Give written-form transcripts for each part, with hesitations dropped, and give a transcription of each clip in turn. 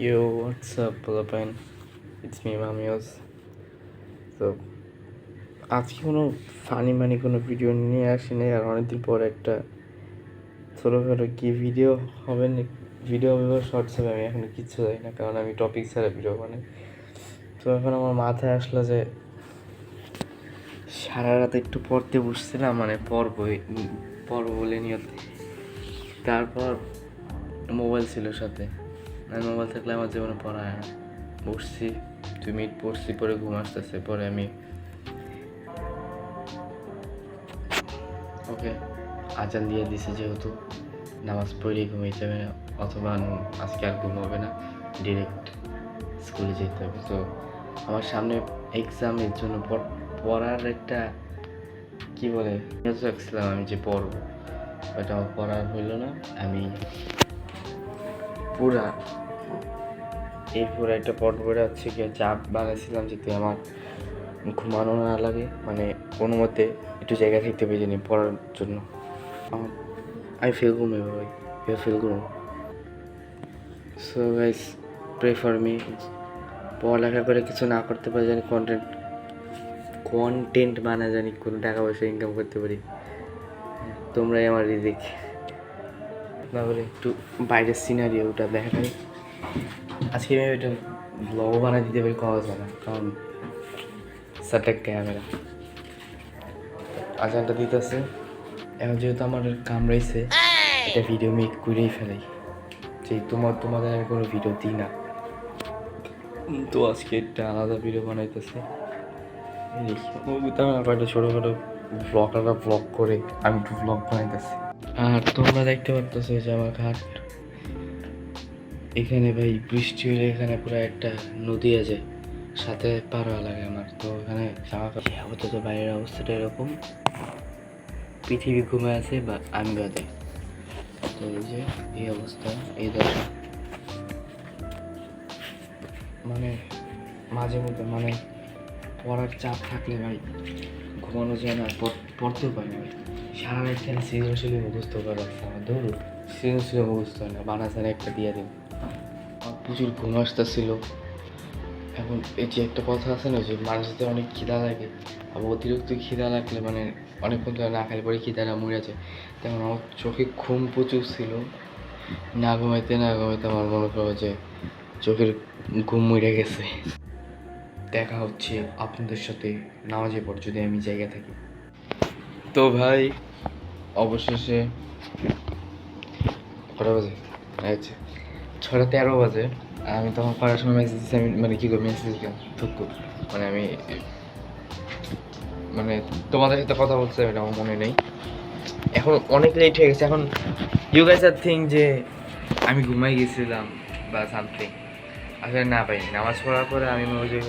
Yo, what's up, Philippine? It's me, Mamios. তো আজকে কোনো ফানি কোনো ভিডিও নিয়ে আসিনি, আর অনেকদিন পর একটা ছোটোখাটো কি ভিডিও হবে ভিডিও হবে বা শর্টস হবে আমি এখন কিচ্ছু জানি না, কারণ আমি টপিক ছাড়া ভিডিও বানাই। তো এখন আমার মাথায় আসলো যে সারা রাত একটু পড়তে বসছিলাম, মানে পড়ব বলে নিয়তে। তারপর মোবাইল ছিল সাথে, আর মোবাইল থাকলে আমার জীবনে পড়া হয় না। বসছি 2 মিনিট পড়ছি, পরে ঘুম আসতেছে, পরে আমি ওকে আজান দিয়ে দিছে, যেহেতু নামাজ পড়েই ঘুমিয়ে যাবে, অথবা আজকে আর ঘুম হবে না, ডিরেক্ট স্কুলে যেতে হবে। তো আমার সামনে এক্সামের জন্য পড়ার একটা কি বলে রাখছিলাম আমি যে পড়বো, ওটা আমার পড়ার হইলো না। আমি পুরা পুরো একটা পড়ে হচ্ছে গিয়ে চাপ বানাইছিলাম যাতে আমার ঘুমানো না লাগে, মানে কোনো মতে একটু জায়গা থাকতে পেরে জানি পড়ার জন্য। আমি ফিল করবো ভাই, ফিল করবো। So guys, pray for me. পড়ালেখা করে কিছু না করতে পারি, জানি কন্টেন্ট বানা, জানি কোনো টাকা পয়সা ইনকাম করতে পারি। তোমরাই আমার রিজিক। না বলে একটু বাইরের সিনারি ওটা দেখাই। আজকে আমি ওইটা ব্লগ বানিয়ে দিতে পারি, কওয়া যায় না, কারণ সাটেক ক্যামেরা আজানটা দিতেছে। এখন যেহেতু আমার কামড়াইছে, এটা ভিডিও মেক করেই ফেলাই, যে তোমাদের আমি কোনো ভিডিও দিই না। তো আজকে একটা আলাদা ভিডিও বানাইতেছে, কয়েকটা ছোটোখাটো ব্লগ করে আমি একটু ব্লগ বানাইতেছি। আর তোমরা দেখতে পারতেছো যে আমার ঘাট এখানে, ভাই বৃষ্টি হলে এখানে পুরো একটা নদী আছে, সাথে পার হওয়া লাগে আমার। তো এখানে জামা কাপড় আপাতত বাইরের অবস্থাটা এরকম, পৃথিবী ঘুমে আছে বা আমি বাদে। তো এই যে এই অবস্থা, এই দশা, মানে মাঝে মধ্যে মানে পড়ার চাপ থাকলে ভাই ঘুমানো যায় না, পড়তেও পারি ভাই। সারা রাত খেলে সৃজনশীল মুখস্থ করা আছে আমার, ধরুন সৃজনশীল মুখস্থ হয় না, বানাসানে একটা দিয়ে দিন। আমার প্রচুর ঘুম আসতেছিল। এখন এই যে একটা কথা আছে না, যে মানুষদের অনেক খিদা লাগে, আবার অতিরিক্ত খিদা লাগলে মানে অনেকক্ষণ ধরে না খেলে পরে খিদাটা মরে যায়। তেমন আমার চোখে ঘুম প্রচুর ছিল, না ঘুমাইতে আমার মনে করো যে চোখের ঘুম মরে গেছে। দেখা হচ্ছে আপনাদের সাথে নামাজের পর, যদি আমি জায়গা থাকি। তো ভাই অবশেষে কটা বাজে, আচ্ছা 6:13 বাজে। আমি তখন করার সময় মেসেজ দিচ্ছি, আমি মানে কী করি মেসেজ মানে আমি মানে তোমাদের সাথে কথা বলতে এটা আমার মনে নেই। এখন অনেক লেট হয়ে গেছে। এখন ইউ গাইস আর থিঙ্ক যে আমি ঘুমাই গেছিলাম বা সামথিং, আসলে না পাই। নামাজ পড়ার পরে আমি মনে যে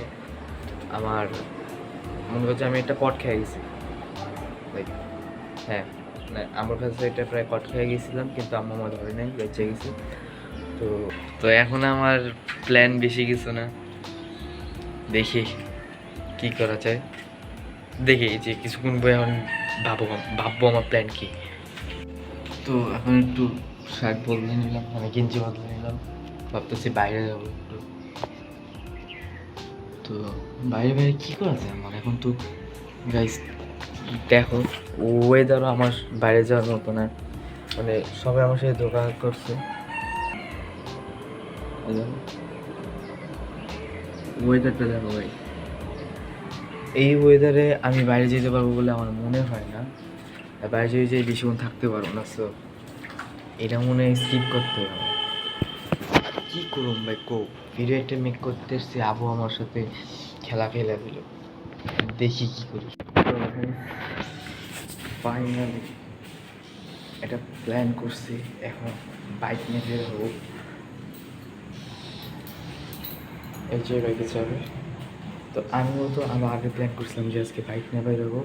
আমার মনে করছে আমি একটা কট খেয়ে গেছি, লাইক হ্যাঁ, আমার কাছে এটা প্রায় কট খেয়ে গেছিলাম, কিন্তু আম্মা আমার ধরে নাই, বেঁচে গেছি। তো তো এখন আমার প্ল্যান বেশি কিছু না, দেখি কি করা যায়। দেখি যে কিছুক্ষণ বই এখন ভাববো আমার প্ল্যান কি। তো এখন একটু শার্ট বদলে নিলাম, মানে গেঞ্জি বদলে নিলাম, ভাবতেছি বাইরে যাবো একটু। তো বাইরে কী করা যায় আমার এখন? তো গাইস দেখো, ওয়েদারও আমার বাইরে যাওয়ার মতো না, মানে সবাই আমার সাথে ধোকা করছে। ওয়েদারটা দেখো ভাই, এই ওয়েদারে আমি বাইরে যেতে পারবো বলে আমার মনে হয় না। বাইরে যদি যাই বেশিক্ষণ থাকতে পারবো না, সো এটা মনে হয় স্কিপ করতে হবে। কী করুন ভাই, ভিডিও একটা মেক করতে এসছি, আবু আমার সাথে খেলা খেলে দিল, দেখি কী করি। ফাইনালি এটা প্ল্যান করছি, এখন বাইক নিয়ে বের হবো। এই যে বাইকে যাবে। তো আমিও তো আমার আগে প্ল্যান করছিলাম যে আজকে বাইক নিয়ে বের হবো,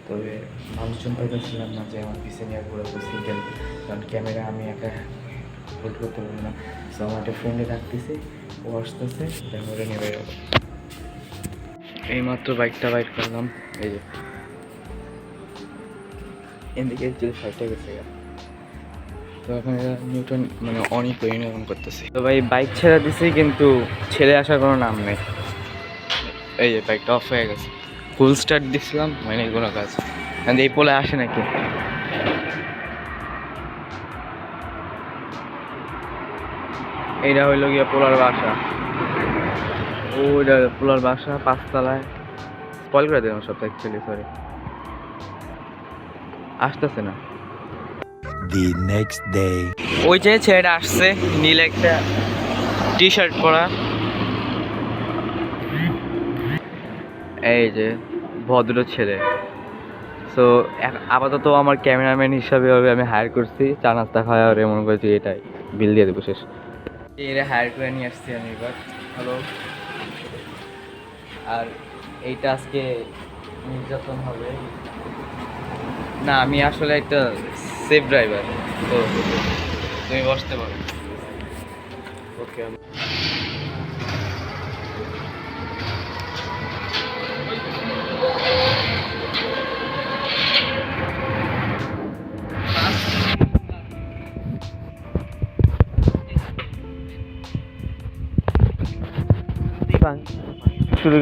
তবে মানুষজন পাইতেছিলাম না যে আমার পিছিয়ে নিয়ে ঘোরাবো সিঙ্গেল, কারণ ক্যামেরা আমি একা হোল্ড করতে পারবো না। সো আমার একটা ফ্রেন্ডে ডাকতেছে, ও আসতেছে, ক্যামেরা নিয়ে বের হবো। এইমাত্র বাইকটা বাইট করলাম, এই যে এদিকে যে সাইডটা গেছে। তো এখন নিউটন মানে অনেক পরিণাম করতেছে। তো ভাই বাইক ছেড়ে দিছি কিন্তু ছেড়ে আসার কোনো নাম নেই। এই যে বাইকটা অফ হয়ে গেছে, ফুল স্টার্ট দিছিলাম মানে কোনো কাজ, এই পোলে আসে নাকি। এইটা হইলো গিয়ে পোলার বাসা, ওইটা পোলার বাসা 5 তলায়। স্পয়েল করে দিলাম সব অ্যাকচুয়ালি, সরি। আসতেছে না। The next day. ওই যে ছেলেটা আসছে, নীল একটা টি শার্ট পরা, এই যে ভদ্র ছেলে। সো আপাতত আমার ক্যামেরাম্যান হিসাবে আমি হায়ার করছি, চা নাস্তা খাওয়া আর মনে করছি এটাই বিল দিয়ে দেবো শেষ। এরা হায়ার করে নিয়ে আসছি আমি এবার। হ্যালো। আর এইটা আজকে নির্যাতন হবে না, আমি আসলে একটা সেফ ড্রাইভার, তো তুমি বসতে পারো। ওকে। শুরু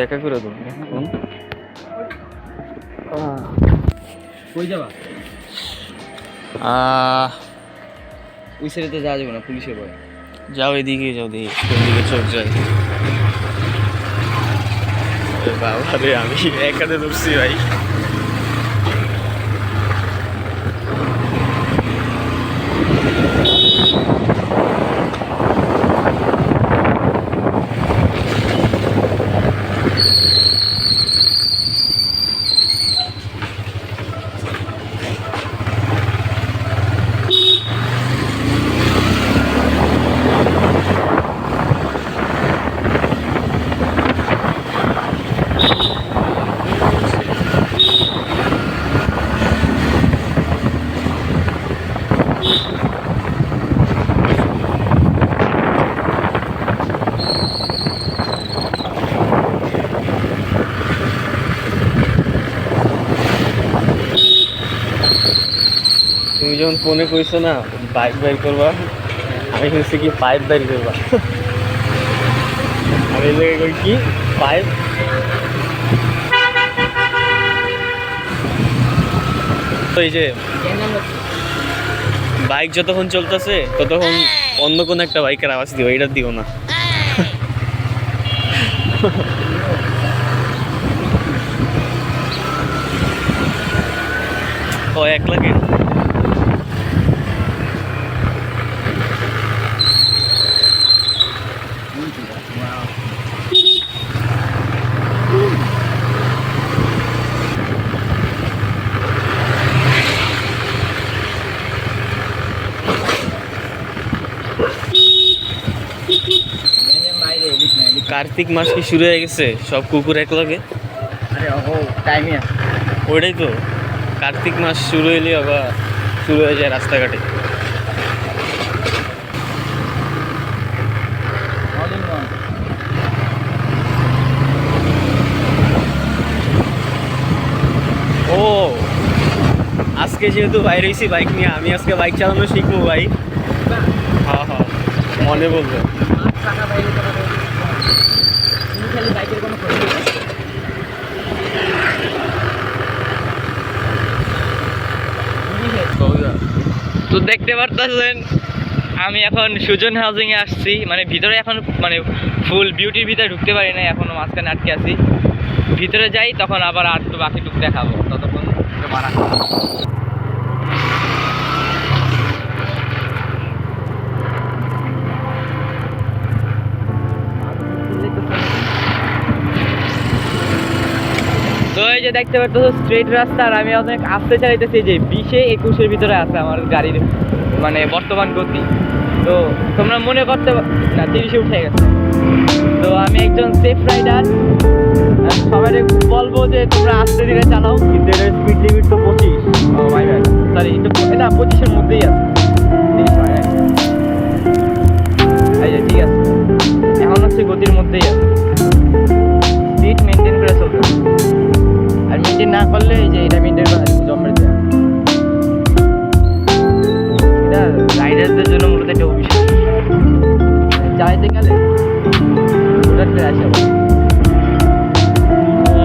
দেখা করে দেবো। কই যাবা? ওই সাইডে তো যাওয়া যাবে না, পুলিশের ভয়। যাও এদিকে, যাও দেখি কোন দিকে চোখ যায়। বাবা রে, আমি একাতে ধরছি ভাই। তুমি যখন ফোনে কইছো না বাইক বাইর করবা, আমি শুনছি কি পাইপ বাইর করবা। আমি লেগে কই কি পাইপ। এই যে বাইক যতক্ষণ চলতেছে ততক্ষণ অন্য কোন একটা বাইকের আওয়াজ দিও, এটা দিও না। ও 1 লাগে। কার্তিক মাস কি শুরু হয়ে গেছে? সব কুকুর এক লগে। আরে ও টাইমে ওইটাই তো, কার্তিক মাস শুরু হইলে আবার শুরু হয়ে যায় রাস্তাঘাটে। ও আজকে যেহেতু বাইরে হয়েছি বাইক নিয়ে, আমি আজকে বাইক চালানো শিখবো ভাই। হ্যাঁ হ্যাঁ, মনে বলবো। তো দেখতে পারতেছেন আমি এখন সুজন হাউজিং এ আসছি, মানে ভিতরে এখন মানে ফুল বিউটির ভিতরে ঢুকতে পারি না, এখনো মাঝখানে আটকে আছি। ভিতরে যাই তখন আবার আর একটু বাকি টুক দেখাবো, ততক্ষণ মারা। তো এই যে দেখতে পাচ্ছ স্ট্রেট রাস্তা, আর আমি অনেক আস্তে চালাইতেছি, যে 20-21-এর ভিতরে আছে আমার গাড়ির মানে বর্তমান গতি। তো তোমরা মনে করতে না 30-এ উঠে গেছে। তো আমি একজন সেফ রাইডার, সবাই বলবো যে তোমরা আস্তে ধীরে চালাও, কিন্তু এর স্পিড লিমিট তো 25। ও মাই গড, সরি, এটা 25-এর মধ্যেই আছে, 30 নয়। এই যে ঠিক আছে, এখন হচ্ছে গতির মধ্যেই আছে। করে চলতে হবে। আর মেনটেন না করলে এই যে এটা মেনটেন করা জমের দেওয়া, এটা রাইডারদের জন্য মূলত একটা অভিশাপ। চালাইতে গেলে হঠাৎ করে আসে আবার।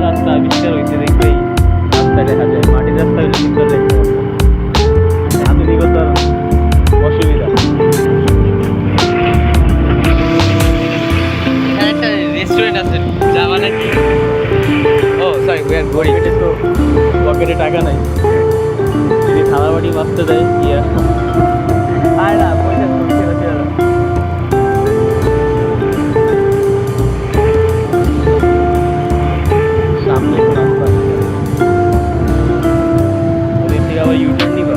রাস্তা আবিষ্কার হয়েছে দেখবেই, রাস্তা দেখা যায়, মাটির রাস্তা হলে কিন্তু দেখতে পাবো। আধুনিকতার অসুবিধা। এখানে একটা রেস্টুরেন্ট আছে, যাওয়া নাকি? ও সরি, উই আর গরিব। পকেটে তো পকেটে টাকা নাই, যদি থালা বাটি মারতে দেয় ইয়া আর না পয়সা ছিল ছিল। সামনে একটা রাস্তা আছে। ওদের থেকে আবার ইউটার্ন নিবা?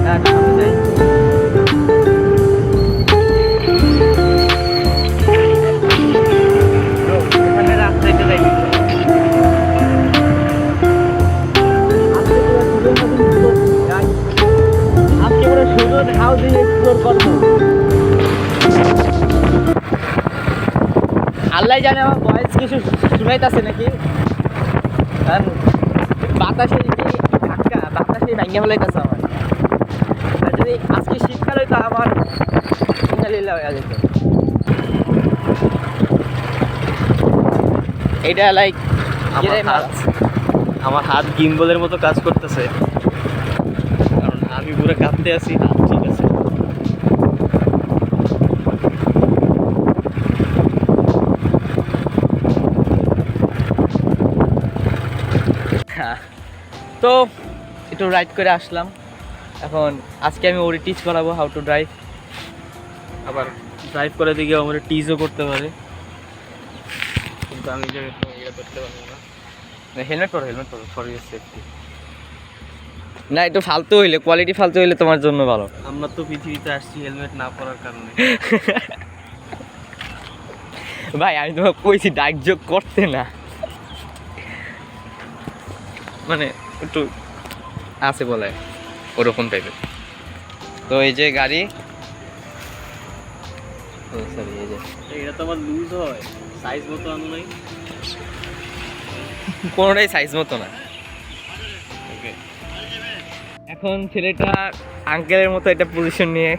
না সামনে যাই। এখানে রাস্তায় তো যাই। আজকে পুরো সুযোগ হাউজিং এক্সপ্লোর করবো। আল্লাহ জানে আমার ভয়েস কিছু শুনাইতেছে নাকি, কারণ বাতাসে যে ধাক্কা, বাতাসে ভাঙিয়ে ফেলাইতেছে আমার। আর যদি আজকে শীতকাল হইতো আমার ইনশাআল্লাহ হয়ে যেত। এটা লাইক আমার হাত গিম্বলের মতো কাজ করতেছে, কারণ আমি পুরো কাঁপতে আছি। হাত ঠিক আছে। তো একটু রাইড করে আসলাম। এখন আজকে আমি ওরে টিচ করাবো হাউ টু ড্রাইভ। আবার ড্রাইভ করে দিকে আমার টিজও করতে পারে, কিন্তু আমি যে ইয়ে করতে পারবো না। হেলমেট পরো ফর ইউর সেফটি। না একটু ফালতু হইলে, কোয়ালিটি ফালতু হইলে তোমার জন্য ভালো। আমরা তো পৃথিবীতে আসছি হেলমেট না পরার কারণে। ভাই আমি তোমাকে কইছি ডাক যোগ করতে না, মানে একটু আছে বলে ওরকম টাইপের। তো এই যে গাড়ি, সরি এই যে এটা তো আমার লুজ হয়, সাইজ মতো আনো নাই। কোনোটাই সাইজ মতো না। ওকে, এখন ছেলেটা আঙ্কেলের মতো একটা পজিশন নিয়ে,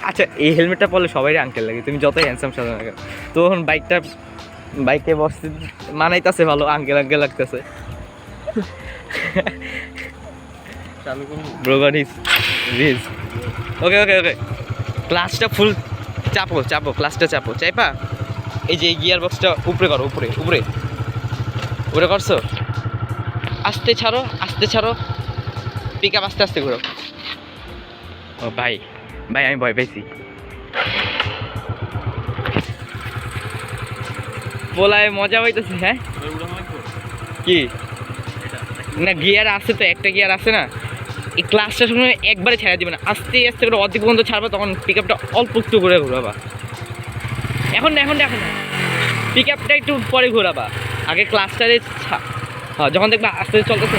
আচ্ছা এই হেলমেটটা পরলে সবাই আঙ্কেল লাগে, তুমি যতই হ্যান্ডসাম সাজো না কেন। তো এখন বাইকে বসতে মানাইতেছে ভালো, আঙ্কেল লাগতেছে। চালু করবো। ব্রোগার ইজ রিজ। ওকে ওকে ওকে, ক্লাসটা ফুল চাপো ক্লাসটা চাপো, চাইপা এই যে গিয়ার বক্সটা উপরে করো, উপরে করছো। আস্তে ছাড়ো, পিক আপ আস্তে ঘুরো। ও ভাই আমি ভয় পেয়েছি। পোলায় মজা হইতেছে। হ্যাঁ কি না, গিয়ার আছে তো, একটা গিয়ার আছে না, এই ক্লাসটা সময় একবারে ছেড়ে দিবে না, আস্তে করে অর্ধেক পর্যন্ত ছাড়বা, তখন পিক আপটা অল্প একটু করে ঘুরাবা। এখন না পিক আপটা একটু পরে ঘোরাবা, আগে ক্লাসটারে হ্যাঁ যখন দেখবা আস্তে চলতেছে।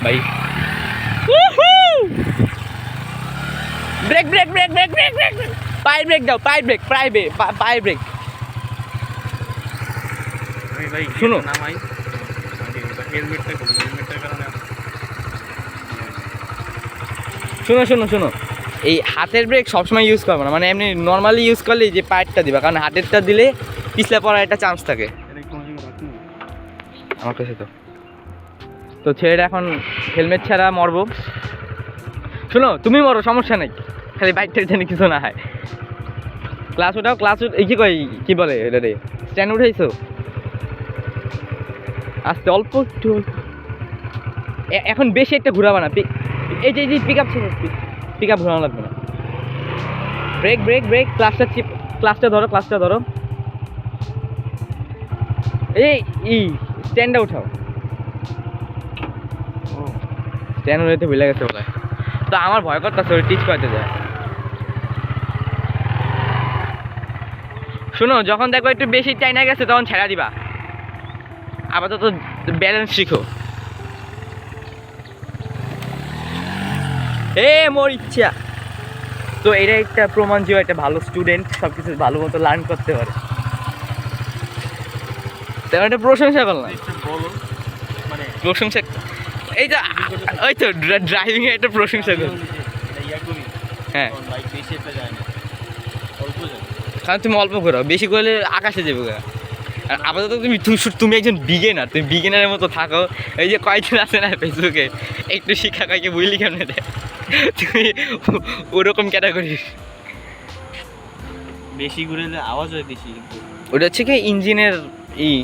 ভাই ব্রেক পায়ের ব্রেক দাও, পায়ের ব্রেক। ভাই শোনো। নামাই হেলমেটটার কারণে। শোনো, এই হাতের ব্রেক সবসময় ইউজ করবে না, মানে এমনি নর্মালি ইউজ করলে যে পায়েরটা দিবা, কারণ হাতেরটা দিলে পিছলে পড়ার একটা চান্স থাকে আমার কাছে। তো ছেলেটা এখন হেলমেট ছাড়া মরবো। শোনো তুমি মরো, সমস্যা নেই, খালি বাইকটা জানি কিছু না হয়। ক্লাস এই কি বলে এটা রে, স্ট্যান্ড উঠাইছো? আস্তে অল্প একটু, এখন বেশি একটা ঘুরাবা না। এই যে পিক আপ ঘোরানো লাগবে না। ব্রেক ক্লাসটা ধরো। এই স্ট্যান্ডটা উঠাও। স্ট্যান্ড উঠাইতে ভুলে গেছে বলে। তো আমার ভয় করতেছে ওই টিচ করতে যায়। শোনো যখন দেখো একটু বেশি চাইনা গেছে তখন ছেড়া দিবা, আপাতত ব্যালেন্স শিখো। মোর ইচ্ছা। তো এটা একটা প্রমাণ যে ও একটা ভালো স্টুডেন্ট, সব কিছু ভালো মতো লার্ন করতে পারে। তেমন একটা প্রশংসা করলাম, বলো মানে প্রশংসা এই তো, ওই তো ড্রাইভিং এ একটা প্রশংসা করি। হ্যাঁ, বাইক বেশি একটা যায় না, অল্প যায়। কারণ তুমি অল্প করো, বেশি করলে আকাশে যাবে গা। আর আপাতত তুমি একজন বিগিনার, তুমি বিগিনারের মতো থাকো। এই যে কয়েকদিন আছে না ফেসবুকে একটু শিক্ষা কাইকে বুঝলি কেমন দেয়, তুমি ওরকম ক্যাটাগরির। বেশি ঘুরে আওয়াজ হয় বেশি, কিন্তু ওটা হচ্ছে কি ইঞ্জিনের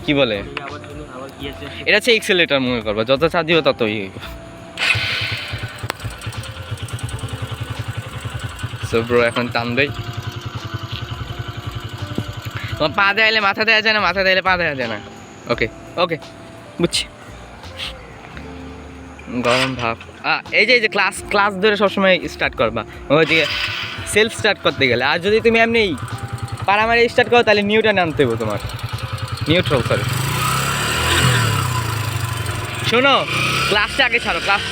কি বলে, আবার জন্য আবার কি আছে এটা হচ্ছে এক্সেলেটার মনে করবা, যত চাপ দিও তত সো ব্রো এখন টান দেই। তোমার পা দেয়ালে মাথা দেওয়া যায় না, মাথা দেয়ালে পা দেওয়া যায় না। ওকে ওকে, বুঝছি। গরম ভাব এই যে ক্লাস ধরে সবসময় স্টার্ট করবা, ওইদিকে সেলফ স্টার্ট করতে গেলে। আর যদি তুমি এমনি পারামারি স্টার্ট করো তাহলে নিউটন আনতে হবে তোমার, নিউট্রাল সরি। শোনো, ক্লাসটা আগে ছাড়ো, ক্লাস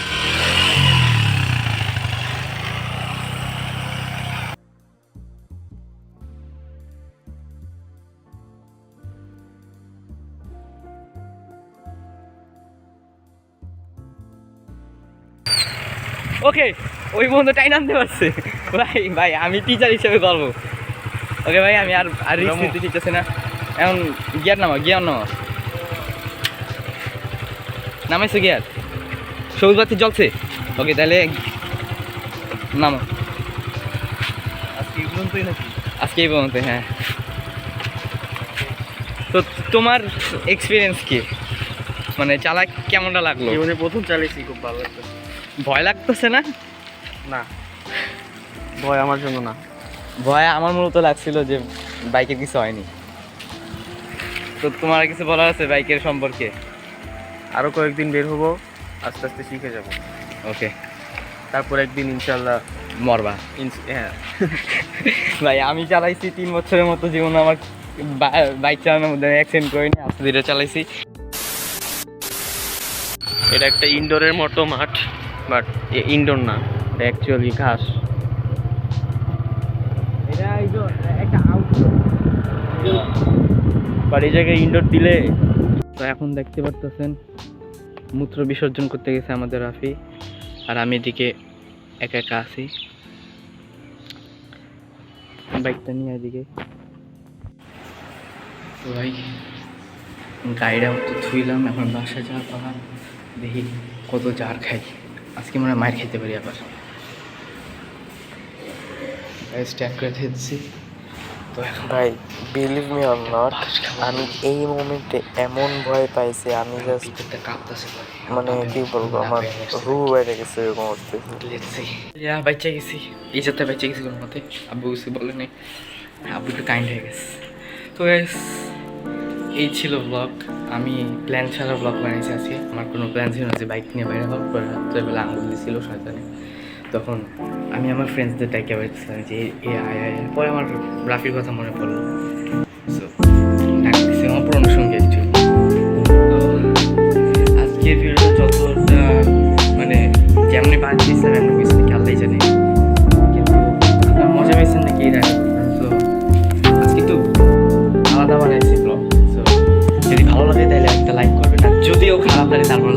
ওকে। ওই বন্ধু টাইম আনতে পারছে ভাই, ভাই আমি টিচার হিসেবে করবো। ওকে ভাই, আমি আর রিস্ক নিতে শিখতেছি না এখন। গিয়ার নামা নামাইছো গিয়ার, সবুজ বাতি জ্বলছে। ওকে তাহলে নামো। আজকে এই পর্যন্তই নাকি? আজকে এই পর্যন্ত, হ্যাঁ। তো তোমার এক্সপিরিয়েন্স কি, মানে চালা কেমনটা লাগলো? জীবনে প্রথম চালিয়েছি, খুব ভালো লাগতো। ভয় লাগতেছে না? না, ভয় আমার জন্য না। ভয় আমার মূলত লাগছিল যে বাইকের কিছু হয়নি। তো তোমার কিছু বলার আছে বাইকের সম্পর্কে? আরও কয়েকদিন বের হবো, আস্তে আস্তে শিখে যাব। ওকে, তারপর একদিন ইনশাল্লাহ মরবা। হ্যাঁ। ভাই আমি চালাইছি 3 বছরের মতো জীবন, আমার বাইক চালানোর মধ্যে অ্যাক্সিডেন্ট করিনি, আস্তে ধীরে চালাইছি। এটা একটা ইনডোরের মতো মাঠ, বাট ইনডোর না, এটা অ্যাকচুয়ালি ঘাস। এটা একটা আউটডোর, বাট এই জায়গায় ইনডোর দিলে। তো এখন দেখতে পারতেছেন মূত্র বিসর্জন করতে গেছে আমাদের রাফি, আর আমি এদিকে একা একা আছি বাইকটা নিয়ে এদিকে। তো ভাই গাড়িটা তো থুইলাম, এখন বাসায় যাওয়ার পালা, দেখি কত জার খাই। আজকে মনে হয় মায়ের খেতে পারি আবার। স্ট্যান্ড করে দিচ্ছি তো এখন। ভাই বিলিভ মি অর নট, আমি এই মোমেন্টে এমন ভয় পাইছি, আমি জাস্ট ভিতরটা কাঁপতেছে মানে কি বলবো, আমার রু বাইরে গেছে এরকম অবস্থা। বাচ্চা গেছি, এই সাথে বাচ্চা গেছি কোনো মতে, আব্বু কিছু বলে নেই, আব্বু একটু কাইন্ড হয়ে গেছে। তো গাইস এই ছিল ব্লগ, আমি প্ল্যান ছাড়া ব্লগ বানিয়েছি আজকে। আমার কোনো প্ল্যান ছিল না যে বাইক নিয়ে বাইরে হওয়ার পর, রাত্রেবেলা আঙুল দিয়েছিল শয়তানে, তখন আমি আমার ফ্রেন্ডসদের ডাইকে বেড়েছিলাম যে এ আয় আয়। পরে আমার রাফির কথা মনে পড়লো, সো ডাকতেছি আমার পুরনো সঙ্গে অ্যাকচুয়ালি। তো আজকের ভিডিওটা যতটা মানে যেমনি বানিয়েছিলাম এমন কিছু নাকি আল্লাহই জানে, কিন্তু আপনার মজা পেয়েছেন নাকি এরা। তো আজকে একটু আলাদা বানাইছি ব্লগ, সো যদি ভালো লাগে তাহলে একটা লাইক করবেন, আর যদিও খারাপ লাগে তারপর